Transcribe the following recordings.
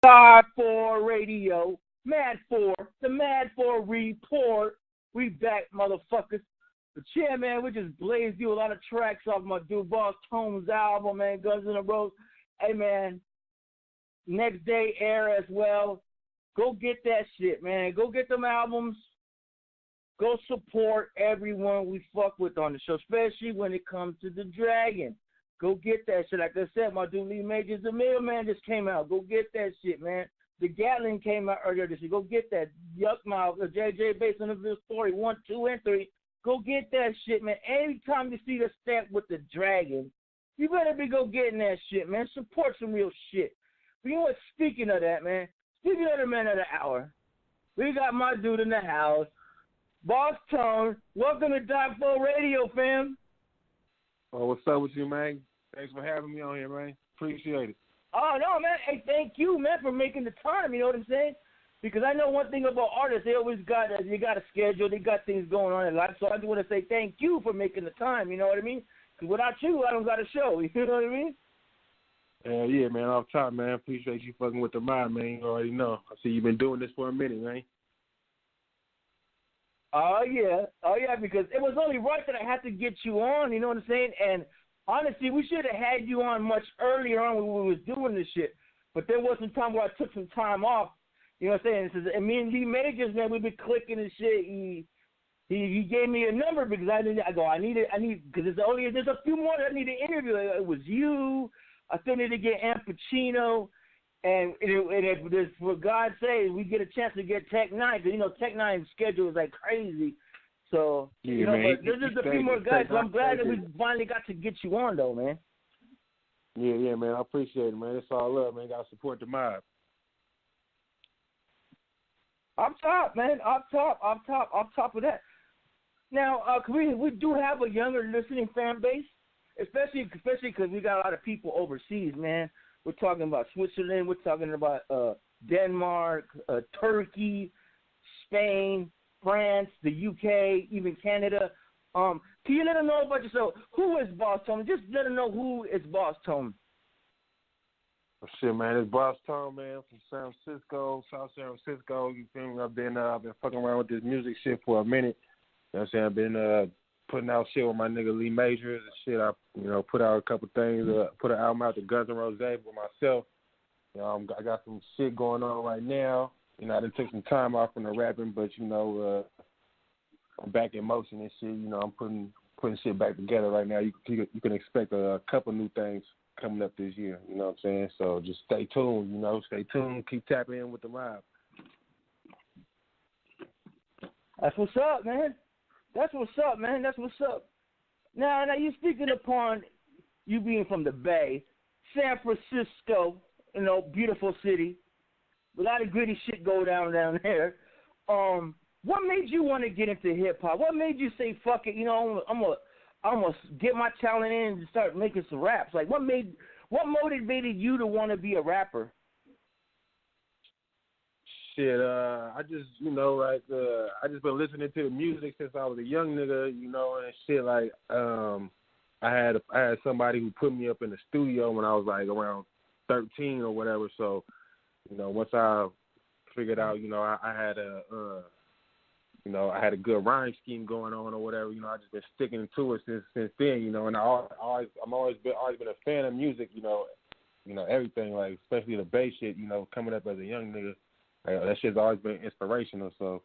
Die4 Radio, Mad 4, the Mad 4 report. We back, motherfuckers. But yeah, man, we just blazed you a lot of tracks off my dude Boss Tone's album, man, Guns N' Roses. Hey, man, next day air as well. Go get that shit, man. Go get them albums. Go support everyone we fuck with on the show, especially when it comes to the Dragon. Go get that shit. Like I said, my dude Lee Majors, the Middleman just came out. Go get that shit, man. The Gatling came out earlier this year. Go get that. Yuck Mouth, the JJ based on the story 1, 2, and 3. Go get that shit, man. Anytime you see the stamp with the Dragon, you better be go getting that shit, man. Support some real shit. But you know what? Speaking of that, man, speaking of the man of the hour, we got my dude in the house, Boss Tone. Welcome to Die4 Radio, fam. Oh, what's up with you, man? Thanks for having me on here, man. Appreciate it. Oh, no, man. Hey, thank you, man, for making the time, you know what I'm saying? Because I know one thing about artists, they always got you got a schedule, they got things going on in life, so I just want to say thank you for making the time, you know what I mean? Because without you, I don't got a show, you know what I mean? Yeah, man, off top, man. Appreciate you fucking with the mind, man. You already know. I see you've been doing this for a minute, man. Oh, yeah, because it was only right that I had to get you on, you know what I'm saying? And honestly, we should have had you on much earlier on when we was doing this shit. But there was some time where I took some time off. You know what I'm saying? And me and Lee Majors, man, we been clicking and shit. He gave me a number because I need because there's a few more that I need to interview. It was you. I still need to get Am Pacino. And if this, for God's sake, we get a chance to get Tech Nine, because, you know, Tech Nine's schedule is like crazy. So, yeah, you know, man, but there's just a few more guys, so I'm glad that we finally got to get you on, though, man. Yeah, man, I appreciate it, man. It's all love, man. Got to support the mob. Up top, man. Up top of that. Now, we do have a younger listening fan base, especially because we got a lot of people overseas, man. We're talking about Switzerland. We're talking about Denmark, Turkey, Spain, France, the UK, even Canada. Can you let them know about yourself? Who is Boss Tone? Just let them know who is Boss Tone. Oh, shit, man, it's Boss Tone, man, from San Francisco, South San Francisco. You feel me? I've been fucking around with this music shit for a minute. You know what I'm saying? I've been putting out shit with my nigga Lee Majors and shit. I, put out a couple things. Put an album out to Guns N' Roses with myself. I got some shit going on right now. I done took some time off from the rapping, but I'm back in motion and shit. I'm putting shit back together right now. You can expect a couple new things coming up this year. You know what I'm saying? So just stay tuned. Stay tuned. Keep tapping in with the live. That's what's up, man. That's what's up, man. That's what's up. Now you're speaking upon you being from the Bay, San Francisco, beautiful city. A lot of gritty shit go down there. What made you want to get into hip hop? What made you say, fuck it, I'm gonna get my talent in and start making some raps? Like, what motivated you to want to be a rapper? Shit, I just, I just been listening to the music since I was a young nigga, and shit. Like, I had somebody who put me up in the studio when I was like around 13 or whatever. So, once I figured out, I had I had a good rhyme scheme going on or whatever. I just been sticking to it since then. And I've always been a fan of music. Everything, like especially the bass shit. Coming up as a young nigga. That shit's always been inspirational, so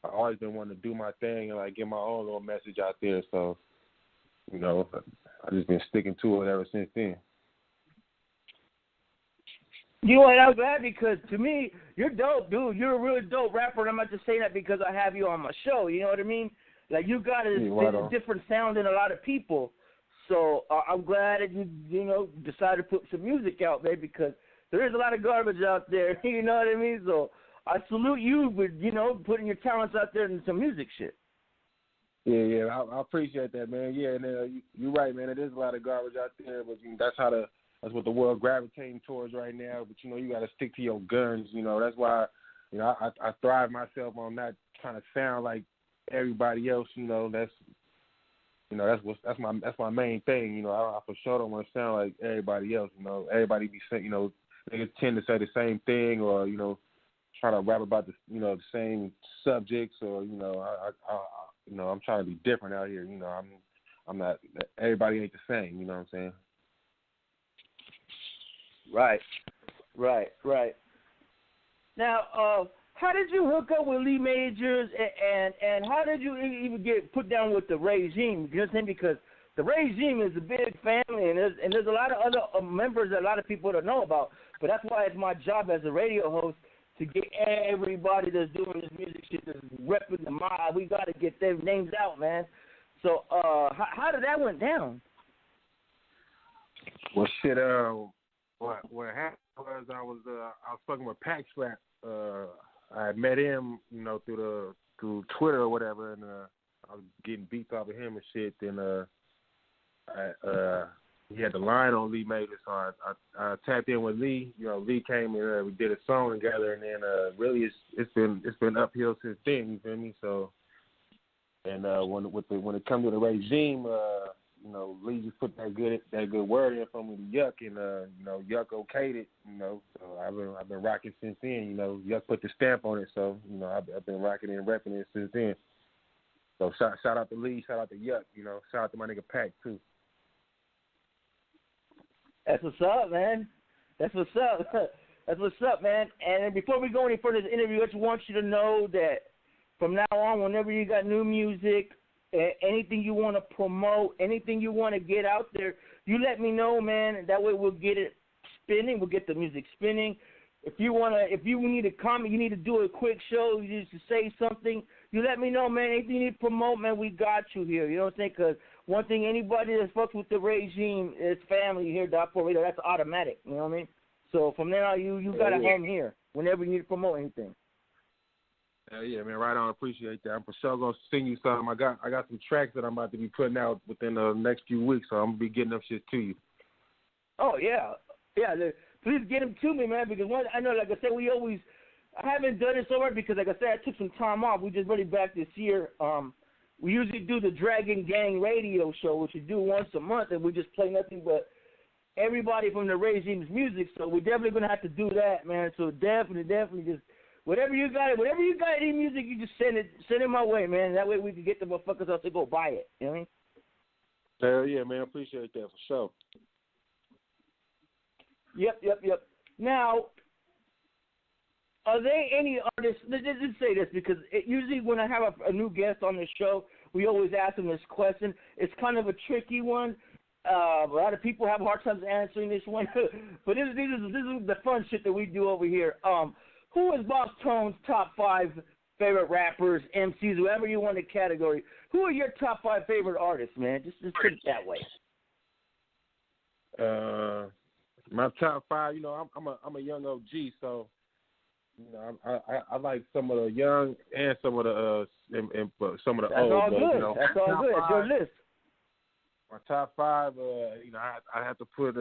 I always been wanting to do my thing and like get my own little message out there. So, I just been sticking to it ever since then. I'm glad, because to me, you're dope, dude. You're a really dope rapper, and I'm not just saying that because I have you on my show. You know what I mean? Like, you got a different sound than a lot of people. So I'm glad that you decided to put some music out there, because there is a lot of garbage out there, you know what I mean? So I salute you with, putting your talents out there in some music shit. Yeah, I appreciate that, man. Yeah, and you're right, man. It is a lot of garbage out there, but that's what the world gravitating towards right now. But you got to stick to your guns. That's why, I thrive myself on not trying to sound like everybody else. That's my main thing. I for sure don't want to sound like everybody else. Everybody be saying, niggas tend to say the same thing, or try to rap about the same subjects, or I'm trying to be different out here. I'm not. Everybody ain't the same. You know what I'm saying? Right. Now, how did you hook up with Lee Majors, and how did you even get put down with the Regime? You know what I'm saying? Because the Regime is a big family, and there's a lot of other members that a lot of people don't know about. But that's why it's my job as a radio host to get everybody that's doing this music shit, that's repping the mob. We got to get their names out, man. So, how did that went down? Well, shit. What happened was I was fucking with Pax Rap. I had met him, through Twitter or whatever, and I was getting beats off of him and shit. Then he had the line on Lee Majors, so I tapped in with Lee. Lee came and we did a song together, and then really it's been uphill since then. You feel me? So, and when it comes to the Regime, Lee just put that good word in for me to Yuck, and Yuck okayed it. So I've been rocking since then. Yuck put the stamp on it, so I've been rocking and repping it since then. So shout out to Lee, shout out to Yuck. Shout out to my nigga Pac too. That's what's up, man. That's what's up, man. And before we go any further in this interview, I just want you to know that from now on, whenever you got new music, anything you want to promote, anything you want to get out there, you let me know, man. And that way we'll get it spinning. We'll get the music spinning. If you need a comment, you need to do a quick show, you need to say something, you let me know, man. Anything you need to promote, man, we got you here. You know what I'm saying? Because one thing, anybody that fucks with the Regime is family here, Die4 Radio. That's automatic. You know what I mean? So from then on, you got a home here whenever you need to promote anything. Hell yeah, man. Right on. Appreciate that. I'm for sure going to sing you something. I got some tracks that I'm about to be putting out within the next few weeks, so I'm going to be getting them shit to you. Oh, yeah. Yeah, please get them to me, man, because I know, like I said, I haven't done it so much because, like I said, I took some time off. We just really back this year. We usually do the Dragon Gang radio show, which we do once a month, and we just play nothing but everybody from the Regime's music. So we're definitely going to have to do that, man. So definitely just whatever you got, any music, you just send it my way, man. That way we can get the motherfuckers out to go buy it. You know what I mean? Hell yeah, man. Appreciate that for sure. Yep. Now, are there any artists? Let's say this, because usually when I have a new guest on the show, we always ask them this question. It's kind of a tricky one. A lot of people have hard times answering this one, but this is the fun shit that we do over here. Who is Boss Tone's top 5 favorite rappers, MCs, whoever you want to category? Who are your top 5 favorite artists, man? Just put it that way. My top 5, I'm a young OG, so I like some of the young and some of the some of the old. That's all good. Good. That's all good. That's your list. My top 5, I have to put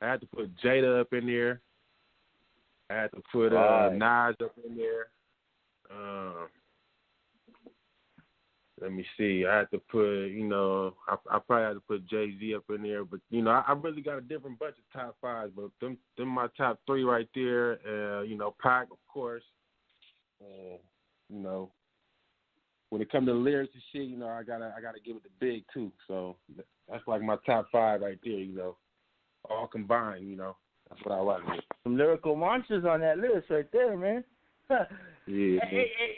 Jada up in there. I had to put Nas up in there. Let me see. I had to put, I probably had to put Jay-Z up in there. But, I really got a different bunch of top 5s. But them my top 3 right there. Pac, of course. When it comes to the lyrics and shit, I gotta give it the big too. So that's like my top 5 right there, all combined, That's what I like. Some lyrical monsters on that list right there, man. Yeah.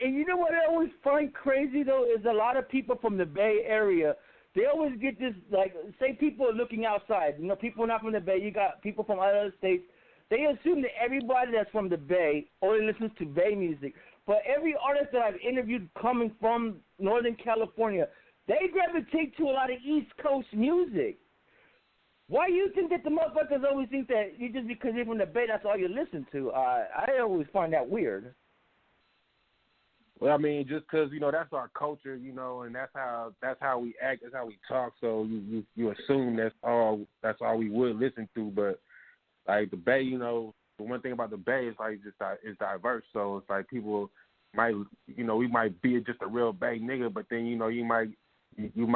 And you know what I always find crazy, though, is a lot of people from the Bay Area, they always get this, like, say people are looking outside. People not from the Bay. You got people from other states. They assume that everybody that's from the Bay only listens to Bay music. But every artist that I've interviewed coming from Northern California, they gravitate to a lot of East Coast music. Why do you think that the motherfuckers always think that you just because you're from the Bay, that's all you listen to? I always find that weird. Well, I mean, just because that's our culture, and that's how we act, that's how we talk. So you assume that's all we would listen to. But like the Bay, the one thing about the Bay is like it's diverse. So it's like people might, we might be just a real Bay nigga, but then you you're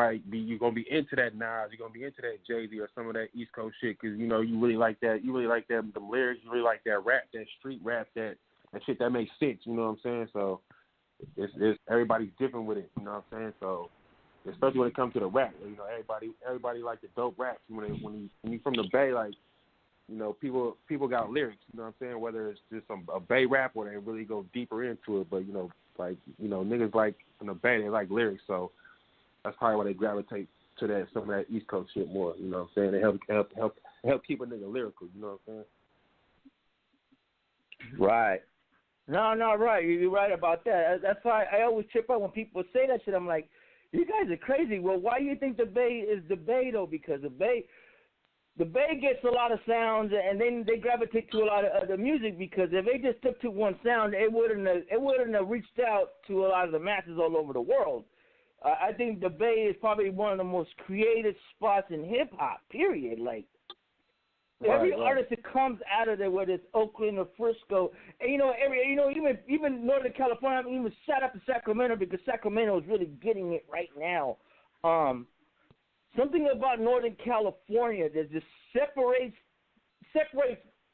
gonna be into that Nas, you're gonna be into that Jay-Z or some of that East Coast shit, because you know you really like that, the lyrics, you really like that rap, that street rap, that shit that makes sense. You know what I'm saying? So it's everybody's different with it. You know what I'm saying? So especially when it comes to the rap, you know, everybody like the dope raps. When you from the Bay, like, you know, people got lyrics. You know what I'm saying? Whether it's just a Bay rap or they really go deeper into it, but you know, like, you know, niggas like from the Bay, they like lyrics. So that's probably why they gravitate to some of that East Coast shit more. You know what I'm saying? They help keep a nigga lyrical. You know what I'm saying? Right. No, right. You're right about that. That's why I always trip out when people say that shit. I'm like, you guys are crazy. Well, why do you think the Bay is the Bay, though? Because the Bay gets a lot of sounds, and then they gravitate to a lot of other music, because if they just took to one sound, it wouldn't have reached out to a lot of the masses all over the world. I think the Bay is probably one of the most creative spots in hip-hop, period. Like, every artist that comes out of there, whether it's Oakland or Frisco, and even Northern California, I mean, even shout out to Sacramento, because Sacramento is really getting it right now. Something about Northern California that just separates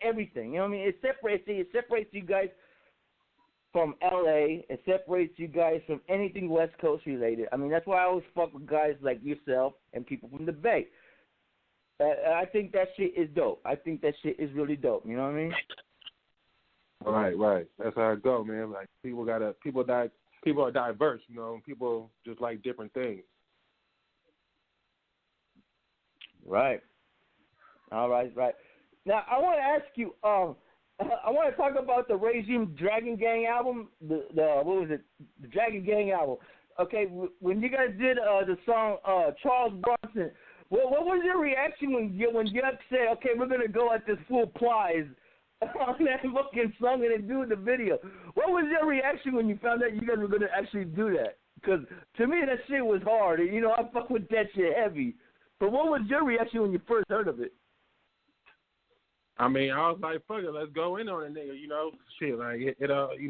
everything. You know what I mean? It separates you guys from LA. It separates you guys from anything West Coast related. I mean, that's why I always fuck with guys like yourself and people from the Bay. I think that shit is dope. I think that shit is really dope. You know what I mean? Right. That's how it go, man. Like, people are diverse. You know, people just like different things. Right. All right. Now, I want to ask you, I want to talk about the Regime Dragon Gang album, what was it? The Dragon Gang album. Okay, when you guys did the song Charles Bronson, what was your reaction when Yuck said, okay, we're going to go at this full plies on that fucking song and then do the video? What was your reaction when you found out you guys were going to actually do that? Because to me, that shit was hard. You know, I fuck with that shit heavy. But what was your reaction when you first heard of it? I mean, I was like, fuck it, let's go in on it, nigga. You know, shit, like you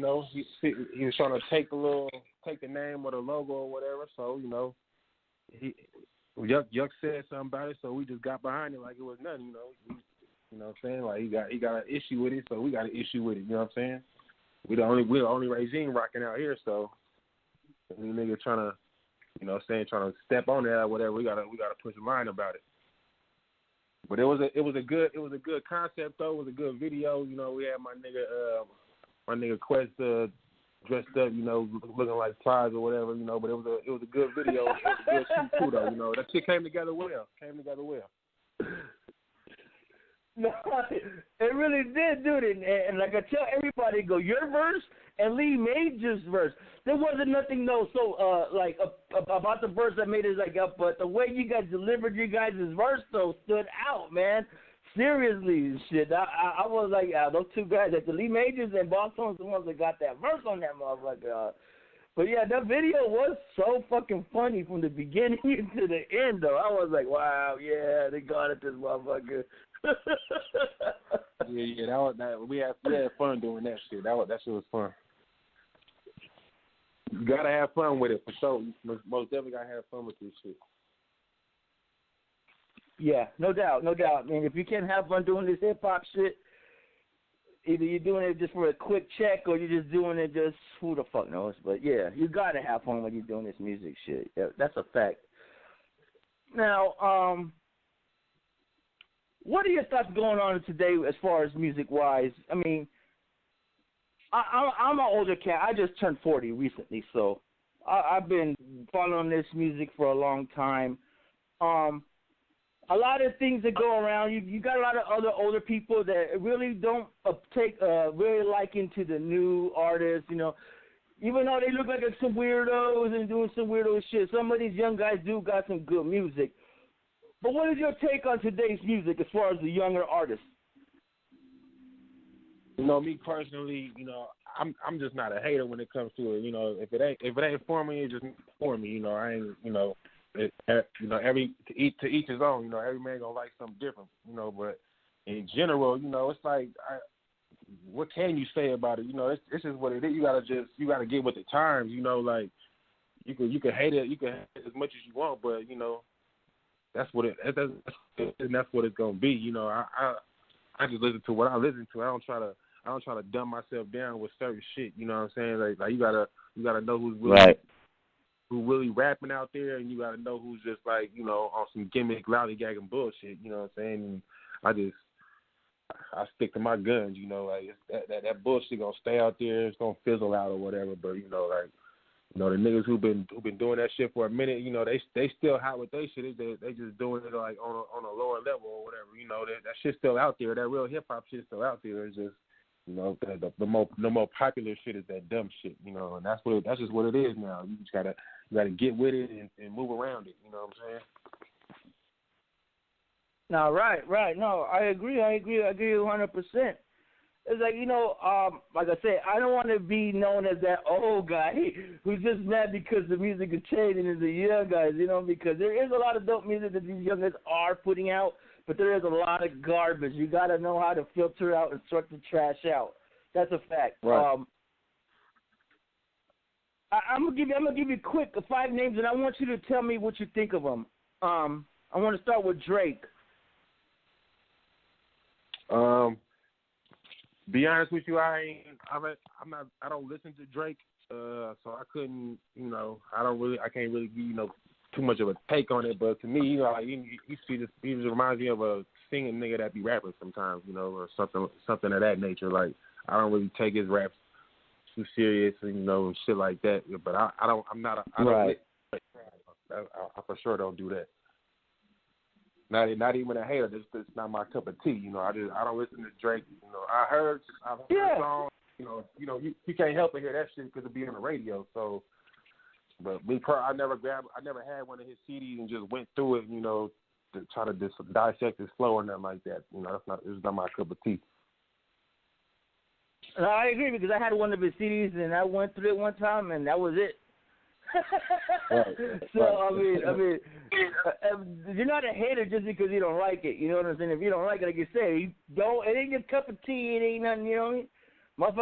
know, he was trying to take the name or the logo or whatever. So, you know, Yuck said something about it, so we just got behind it like it was nothing. You know, you know what I'm saying? Like, he got an issue with it, so we got an issue with it. You know what I'm saying? We're the only regime rocking out here, so any nigga trying to, you know, trying to step on that or whatever, we gotta push a line about it. But it was a good concept though. It was a good video. You know, we had my nigga Quest dressed up, you know, looking like Plies or whatever, you know. But it was a good video. It was a good shoot too, though. You know, that shit came together well. No, it really did, dude. And like I tell everybody, go your verse and Lee Major's verse. There wasn't nothing like about the verse that made it like up, but the way you guys delivered your guys' verse though stood out, man. Seriously, shit. I was like, those two guys, the Lee Majors and Boston, was the ones that got that verse on that motherfucker. But yeah, that video was so fucking funny from the beginning to the end, though. I was like, wow, yeah, they got it, this motherfucker. yeah, we had fun doing that shit. That shit was fun. You gotta have fun with it for sure. You most definitely gotta have fun with this shit. Yeah, no doubt. I mean, if you can't have fun doing this hip hop shit, either you're doing it just for a quick check or you're just doing it just who the fuck knows. But yeah, you gotta have fun when you're doing this music shit. Yeah, that's a fact. Now, what are your thoughts going on today as far as music-wise? I mean, I'm an older cat. I just turned 40 recently, so I've been following this music for a long time. A lot of things that go around, you got a lot of other older people that really don't take really liking to the new artists, you know. Even though they look like some weirdos and doing some weirdo shit, some of these young guys do got some good music. But what is your take on today's music as far as the younger artists? You know, me personally, you know, I'm just not a hater when it comes to it. You know, if it ain't for me, it's just for me. You know, I ain't, you know, to each his own. You know, every man gonna like something different. You know, but in general, you know, it's like, what can you say about it? You know, it's just what it is. You gotta get with the times. You know, like you can hate it as much as you want, but that's what that's what it's gonna be. I just listen to what I listen to. I don't try to dumb myself down with certain shit. You know what I'm saying? Like you gotta know who's really right. who really rapping out there, and you gotta know who's just like on some gimmick, lollygagging bullshit. You know what I'm saying? And I stick to my guns. Like that bullshit gonna stay out there. It's gonna fizzle out or whatever. But the niggas who been doing that shit for a minute, they still hot with they shit. They just doing it like on a lower level or whatever. That shit's still out there. That real hip hop shit's still out there. It's just the more popular shit is that dumb shit. And that's just what it is now. You just gotta get with it and move around it. You know what I'm saying? No, right. No, I agree 100%. It's like, like I said, I don't want to be known as that old guy who's just mad because the music is changing as the young guys, because there is a lot of dope music that these young guys are putting out, but there is a lot of garbage. You got to know how to filter out and sort the trash out. That's a fact. Right. I'm gonna give you quick 5 names, and I want you to tell me what you think of them. I want to start with Drake. Be honest with you, I don't listen to Drake, so I couldn't, I can't really give too much of a take on it. But to me, you see this, he reminds me of a singing nigga that be rapping sometimes, or something of that nature. Like I don't really take his raps too serious, and shit like that. But I for sure don't do that. Not even a hater. It's not my cup of tea. I don't listen to Drake. I've heard songs. You can't help but hear that shit because it be on the radio. So, but me, I never had one of his CDs and just went through it. To try to dissect his flow or nothing like that. It's not my cup of tea. No, I agree because I had one of his CDs and I went through it one time and that was it. Right. So I mean, you're not a hater just because you don't like it. You know what I'm saying? If you don't like it, like you say, it ain't your cup of tea. It ain't nothing. You know what I mean?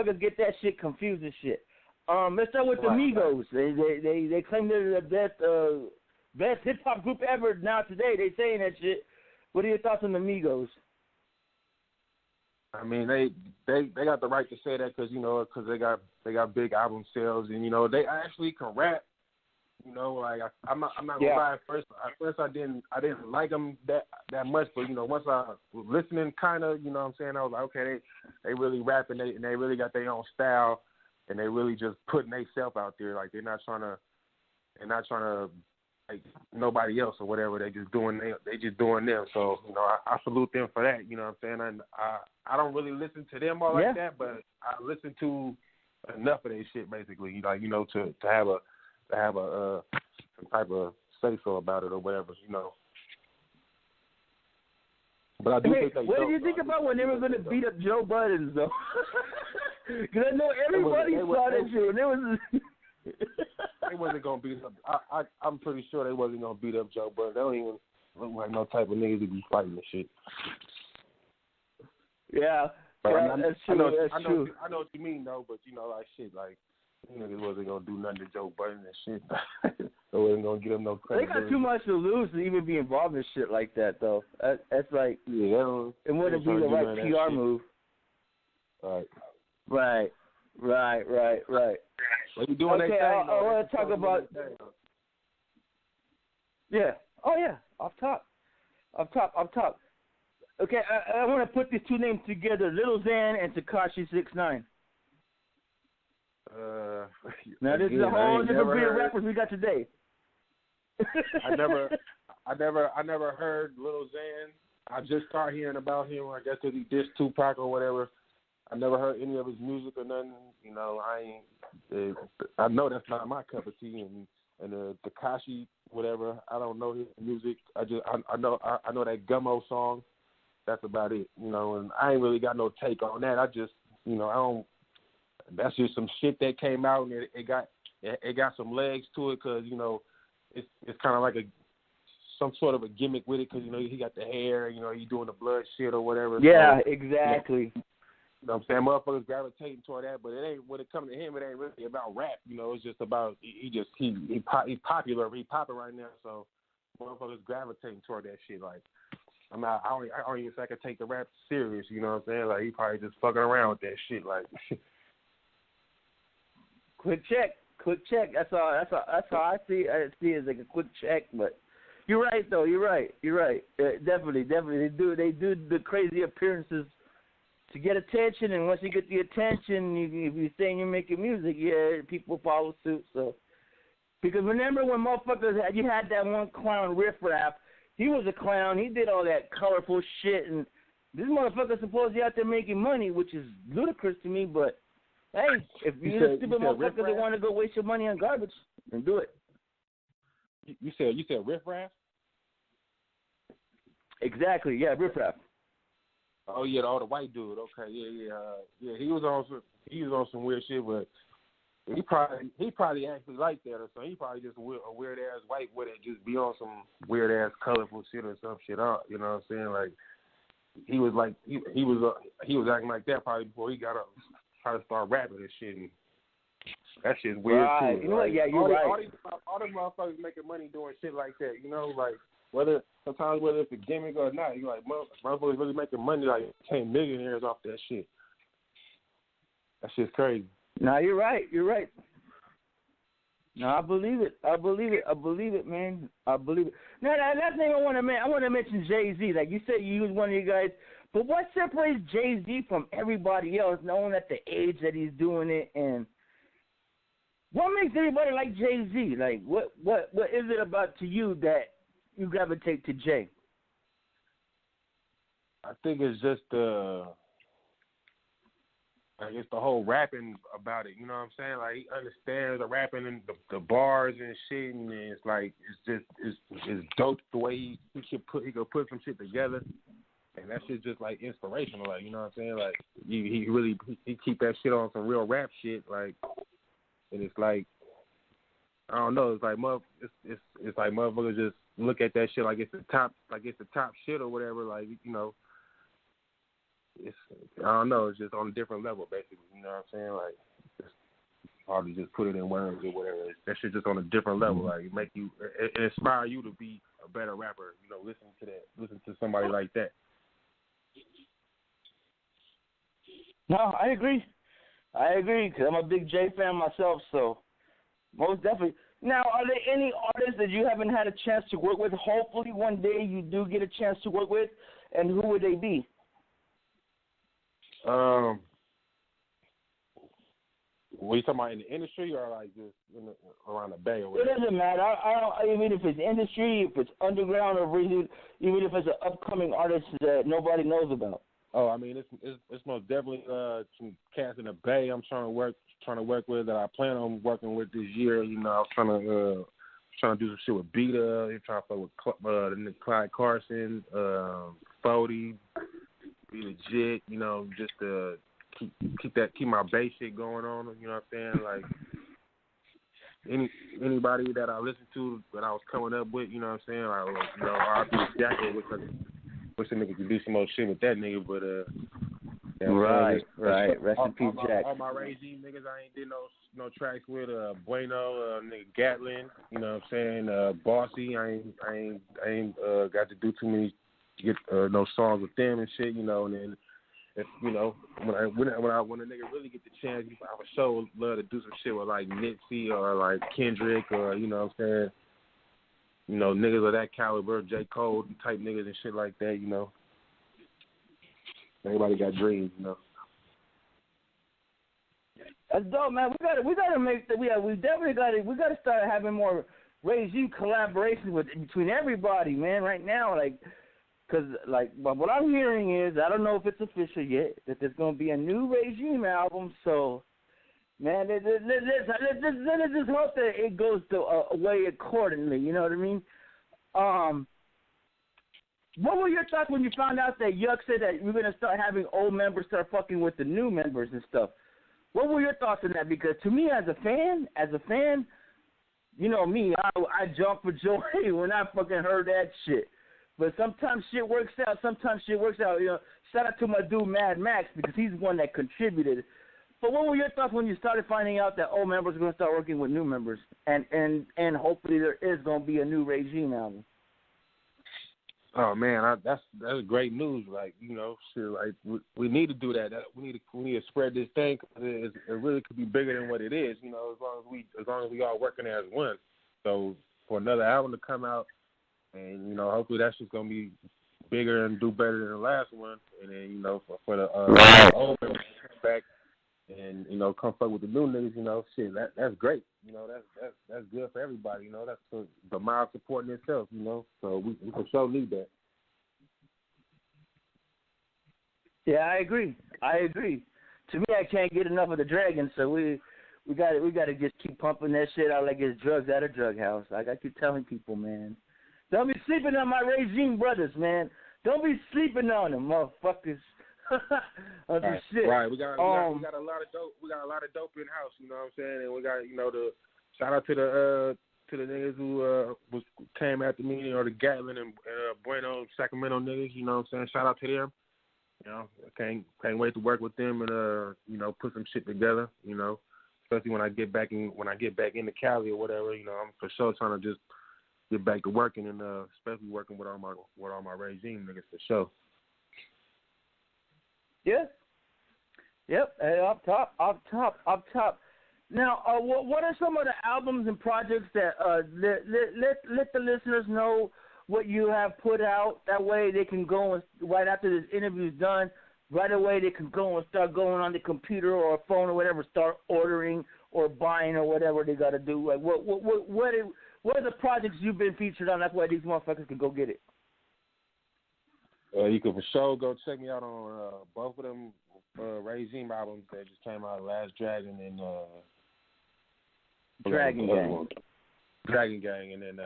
Motherfuckers get that shit confused and shit. Let's start with the Migos. They claim they're the best hip hop group ever now today. They saying that shit. What are your thoughts on the Migos? I mean, they got the right to say that because they got big album sales and they actually can rap. Like I'm not gonna lie. At first I didn't like them that much, but once I was listening, kind of, what I'm saying, I was like, okay, they really rapping, and they really got their own style, and they really just putting themselves out there. Like they're not trying to like nobody else or whatever. They just doing them. So I salute them for that. You know what I'm saying? And I don't really listen to them all like that, but I listen to enough of their shit basically. Like to have some type of say so about it or whatever. But I do think they. What did you think about when they were going to beat up Joe Budden though? Because I know everybody saw that shit. And it was. They wasn't gonna beat up. I'm pretty sure they wasn't gonna beat up Joe Budden. They don't even look like no type of niggas to be fighting and shit. Yeah, that's true. That's true. I know what you mean though, but like shit, like niggas wasn't gonna do nothing to Joe Budden and shit. They wasn't gonna give him no credit. They got too much to lose to even be involved in shit like that though. That's like it wouldn't be the right PR move. Right. What you doing? Okay, I want to talk about. Yeah. Oh yeah. Off top. Okay, I want to put these 2 names together: Lil Xan and Tekashi 6ix9ine. Now this is a whole different breed of rappers we got today. I never heard Lil Xan. I just started hearing about him. I guess because he dissed Tupac or whatever. I never heard any of his music or nothing. I know that's not my cup of tea. And Tekashi, whatever. I don't know his music. I know that Gummo song. That's about it. And I ain't really got no take on that. I just, I don't. That's just some shit that came out and it got some legs to it because it's kind of like some sort of a gimmick with it because he got the hair. He doing the blood shit or whatever. Yeah, so, exactly. You know what I'm saying? Motherfuckers gravitating toward that, but it ain't, when it comes to him, it ain't really about rap. You know, it's just about he's popular, he's popping right now, so motherfuckers gravitating toward that shit. Like, I don't even think I can take the rap serious. You know what I'm saying? Like, he probably just fucking around with that shit. Like, quick check. That's all I see. I see it as like a quick check, but you're right though. You're right. Definitely. They do the crazy appearances to get attention, and once you get the attention, if you're saying you're making music, yeah, people follow suit. So, because remember when motherfuckers you had that one clown Riff Raff, he was a clown. He did all that colorful shit, and this motherfucker's supposedly out there making money, which is ludicrous to me. But hey, if you're a stupid motherfucker that want to go waste your money on garbage, then do it. You said Riff Raff? Exactly. Yeah, Riff Raff. Oh yeah, the white dude. Okay, yeah. He was on some weird shit, but he probably actually liked that or something. He probably just a weird ass white with it, just be on some weird ass colorful shit or some shit up. You know what I'm saying? Like he was acting like that probably before he got up, try to start rapping and shit. And that shit's weird too. You know what? Yeah, you're right. All these motherfuckers making money doing shit like that. You know, like whether it's a gimmick or not, you like motherfuckers really making money, like became millionaires off that shit. That shit's crazy. No, you're right. No, I believe it, man. I believe it. Now, that's thing I want to mention Jay-Z. Like you said, you was one of you guys. But what separates Jay-Z from everybody else, knowing at the age that he's doing it, and what makes everybody like Jay-Z? Like, what is it about to you that you gravitate to Jay? I think it's just like it's the whole rapping about it. You know what I'm saying? Like he understands the rapping and the bars and shit, and it's like it's dope the way he could put some shit together, and that shit's just like inspirational. Like, you know what I'm saying? Like he keep that shit on some real rap shit. Like, and it's like, I don't know. It's like it's like motherfuckers just look at that shit like it's the top shit or whatever. Like, you know, I don't know. It's just on a different level, basically. You know what I'm saying? Like, it's hard to just put it in words or whatever. That shit just on a different level. Like, it inspire you to be a better rapper. You know, listen to somebody like that. No, I agree. Because I'm a big Jay fan myself, so most definitely. Now, are there any artists that you haven't had a chance to work with? Hopefully one day you do get a chance to work with, and who would they be? Were you talking about in the industry or like just around the Bay or whatever? It doesn't matter. I even if it's industry, if it's underground, or even if it's an upcoming artist that nobody knows about. Oh, I mean, it's most definitely some cats in the Bay I'm trying to work with that I plan on working with this year. You know, I'm trying to do some shit with Beta. Trying to fuck with Clyde Carson, Fody, Be Legit. You know, just to keep my Bay shit going on. You know what I'm saying? Like anybody that I listen to that I was coming up with. You know what I'm saying? Like, you know, R.I.P. Jacket, wish a nigga could do some more shit with that nigga, but right. Rest in peace, Jack. All my regime niggas I ain't did no tracks with Bueno, nigga Gatlin, you know what I'm saying? Bossy, I ain't got to do too many no songs with them and shit, you know. And then if you know when a nigga really get the chance, I would sure love to do some shit with like Nipsey or like Kendrick or you know what I'm saying. You know, niggas of that caliber, J. Cole type niggas and shit like that, you know. Everybody got dreams, you know. That's dope, man. We gotta make we definitely gotta start having more regime collaborations between everybody, man. Right now, because what I'm hearing is I don't know if it's official yet that there's gonna be a new regime album. So, man, let's just hope that it goes away accordingly. You know what I mean? What were your thoughts when you found out that Yuck said that we're gonna start having old members start fucking with the new members and stuff? What were your thoughts on that? Because to me, as a fan, you know me, I jumped for joy when I fucking heard that shit. But sometimes shit works out. You know, shout out to my dude Mad Max because he's the one that contributed. But what were your thoughts when you started finding out that old members are going to start working with new members, and hopefully there is going to be a new Regime album? Oh man, that's great news. Like, you know, shit, like we need to do that. We need to spread this thing. 'Cause it really could be bigger than what it is. You know, as long as we all working as one. So for another album to come out, and you know, hopefully that's just gonna be bigger and do better than the last one. And then, you know, for the old members to come back and, you know, come fuck with the new niggas, you know, shit, that's great. You know, that's good for everybody. You know, that's the mild supporting itself. You know, so we for sure need that. Yeah, I agree. To me, I can't get enough of the Dragon, so we got to just keep pumping that shit out like it's drugs out of drug house. Like I keep telling people, man, don't be sleeping on my Regime brothers, man. Don't be sleeping on them, motherfuckers. Shit. Right. We got a lot of dope. We got a lot of dope in house. You know what I'm saying? And we got, you know, the shout out to the niggas who came after me, or the Gatlin and Bueno Sacramento niggas. You know what I'm saying? Shout out to them. You know, can't wait to work with them and you know, put some shit together. You know, especially when I get back into Cali or whatever. You know, I'm for sure trying to just get back to working, and especially working with all my Regime niggas for sure. Yeah. Yep. Hey, up top. Now, what are some of the albums and projects that let the listeners know what you have put out? That way they can go and, right after this interview's done, right away they can go and start going on the computer or phone or whatever, start ordering or buying or whatever they got to do. Like, what are the projects you've been featured on? That's why these motherfuckers can go get it. You can for sure go check me out on both of them Regime albums that just came out, Last Dragon and Dragon Gang, and then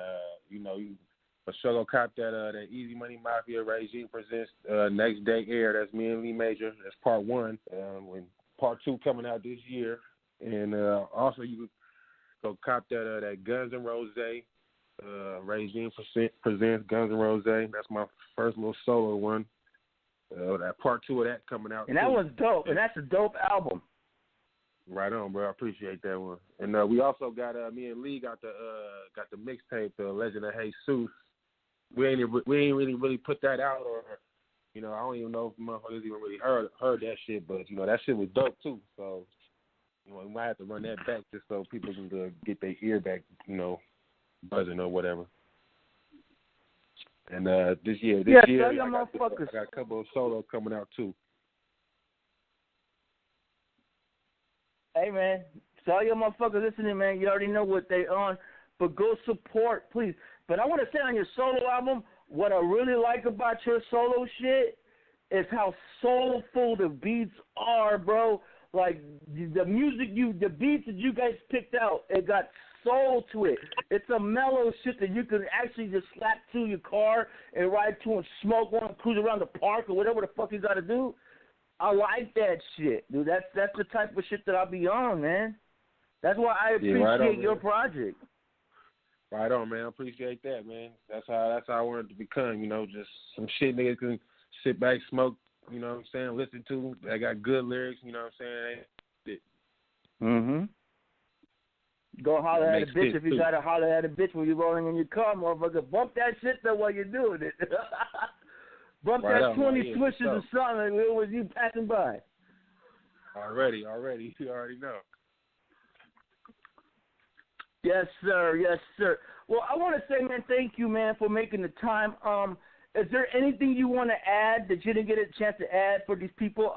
you know, you for sure go cop that Easy Money Mafia Regime Presents Next Day Air. That's me and Lee Major. That's part 1. When part 2 coming out this year, and also you can go cop that Guns N' Roses. Regime Presents Guns N' Roses. That's my first little solo one. That part 2 of that coming out. And that was dope. And that's a dope album. Right on, bro. I appreciate that one. And we also got me and Lee got the mixtape, The Legend of Jesus. We ain't really put that out, or, you know, I don't even know if motherfuckers even really heard that shit. But, you know, that shit was dope too. So, you know, we might have to run that back just so people can get their ear back, you know, buzzing or whatever. And this year, I got a couple of solos coming out too. Hey man, so all your motherfuckers listening, man, you already know what they on, but go support, please. But I want to say on your solo album, what I really like about your solo shit is how soulful the beats are, bro. Like the beats that you guys picked out, it got soul to it. It's a mellow shit that you can actually just slap to your car and ride to and smoke on, cruise around the park or whatever the fuck you got to do. I like that shit, dude. That's the type of shit that I'll be on, man. That's why I appreciate your project. Right on, man. I appreciate that, man. That's how I wanted to become, you know, just some shit niggas can sit back, smoke, you know what I'm saying, listen to. I got good lyrics, you know what I'm saying. Mm-hmm. Go holler at a bitch if you got to holler at a bitch when you're rolling in your car, motherfucker. Bump that shit though while you're doing it. Bump right that 20 swishes or something with you passing by. Already. You already know. Yes, sir. Well, I want to say, man, thank you, man, for making the time. Is there anything you want to add that you didn't get a chance to add for these people?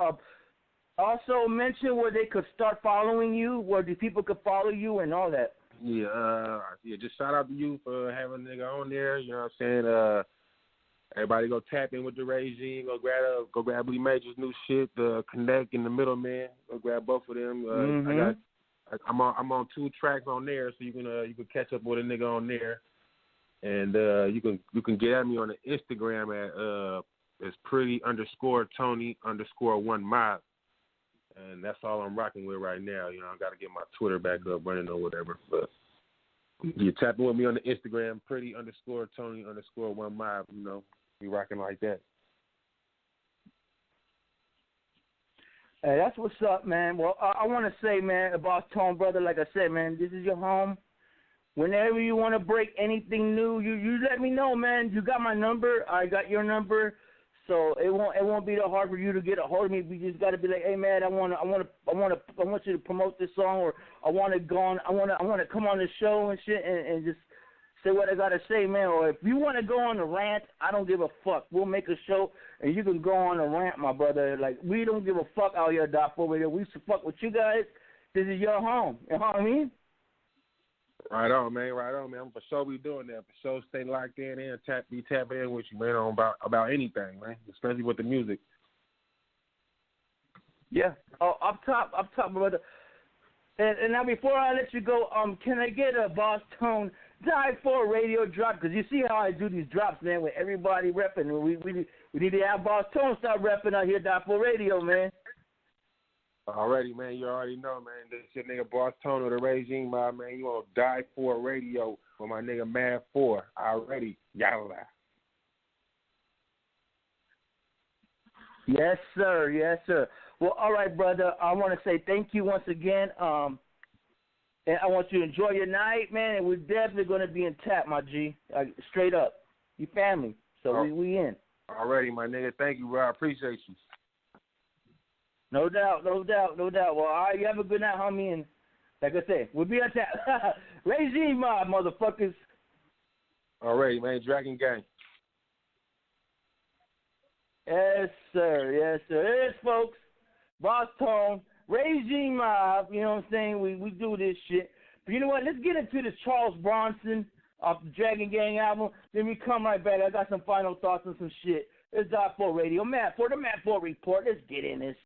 Also mention where they could start following you, where these people could follow you and all that. Yeah, just shout out to you for having a nigga on there, you know what I'm saying? Everybody go tap in with the Regime, go grab Lee Major's new shit, the Connect and the Middleman. Go grab both of them. I'm on 2 tracks on there, so you can catch up with a nigga on there. And you can get at me on the Instagram at it's pretty_Tony_1 mob. And that's all I'm rocking with right now. You know, I got to get my Twitter back up running or whatever. But you tapping with me on the Instagram, pretty_Tony_1 mob. You know, We rocking like that. Hey, that's what's up, man. Well, I want to say, man, Boss Tone, brother, like I said, man, this is your home. Whenever you want to break anything new, you let me know, man. You got my number. I got your number. So it won't be that hard for you to get a hold of me. We just got to be like, hey, man, I want you to promote this song, or I want to come on the show and shit and just say what I got to say, man. Or if you want to go on a rant, I don't give a fuck. We'll make a show, and you can go on a rant, my brother. Like, we don't give a fuck out here, Die4 Radio. We fuck with you guys. This is your home. You know what I mean? Right on, man. Right on, man. For sure we doing that. For sure stay locked in and be tapping in with you, man, on about anything, man, especially with the music. Yeah. Oh, up top, brother. And now before I let you go, can I get a Boss Tone Die4 Radio drop? Because you see how I do these drops, man, with everybody repping. We need to have Boss Tone start repping out here, Die4 Radio, man. Already, man. You already know, man. This your nigga Boss Tone of the Regime Mob, man. You on Die4 Radio with my nigga Mad 4. Already. Yalla. Yes, sir. Yes, sir. Well, all right, brother. I want to say thank you once again. And I want you to enjoy your night, man. And we're definitely going to be in tap, my G. Straight up. You family. So we in. Already, my nigga. Thank you, bro. I appreciate you. No doubt. Well, all right, you have a good night, homie. And like I said, we'll be on tap. Regime Mob, motherfuckers. Already, man. Dragon Gang. Yes, sir. Yes, sir. It is, folks. Boss Tone, Regime Mob. You know what I'm saying? We do this shit. But you know what? Let's get into this Charles Bronson off the Dragon Gang album. Then we come right back. I got some final thoughts on some shit. It's Die4 Radio. Mad 4, the Mad 4 Report. Let's get in this.